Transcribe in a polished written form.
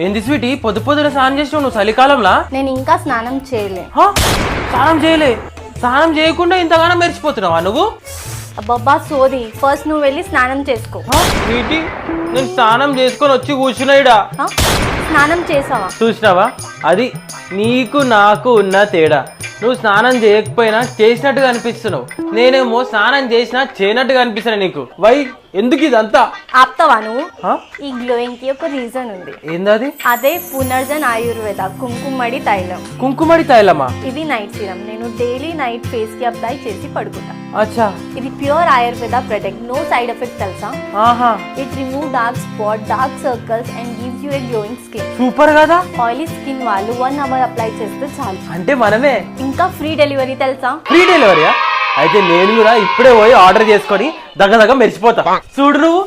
ఏంది స్వీటీ పొద్దు పొద్దున స్నానం చేసినావు నువ్వు చలికాలంలా? నేను ఇంకా స్నానం చేయలే. స్నానం చేయలే? స్నానం చేయకుండా ఇంతగానో మెరిచిపోతున్నావా నువ్వు? అబ్బబ్బా సోది, ఫస్ట్ నువ్వు వెళ్ళి స్నానం చేసుకో. స్వీటీ నేను స్నానం చేసుకొని వచ్చి కూర్చున్నాయిడా. స్నానం చేసావా? చూసినావా, అది నీకు నాకు ఉన్న తేడా. నువ్వు స్నానం చేయకపోయినా చేసినట్టుగా అనిపిస్తున్నావు, నేనేమో స్నానం చేసినా చేయనట్టుగా అనిపిస్తున్నా నీకు. వై, ఎందుకు ఇదంతా? ఆప్తావా నువ్వు? ఈ గ్లోయింగ్ కి ఒక రీజన్ ఉంది. ఏందది? అదే పునర్జన్ ఆయుర్వేద కుంకుమడి తైలం. కుంకుమడి తైలమా? ఇది నైట్ సీరం. నేను డైలీ నైట్ ఫేస్ కి అప్లై చేసి పడుకుంటా. అచ్చా. ఇది pure ayurveda product, no side effect తెలుసా? It remove dark spot, dark circles and gives you a glowing skin. Super కదా. ఆయిలీ స్కిన్ వాళ్ళు 1 hour అప్లై చేస్తే చాలు. అంటే మనమే. ఇంకా ఫ్రీ డెలివరీ తెలుసా? ఫ్రీ డెలివరీయా? అయితే నేను కూడా ఇప్పుడే పోయి ఆర్డర్ చేసుకొని దగ్గర మెరిచిపోతా. చూడు నువ్వు.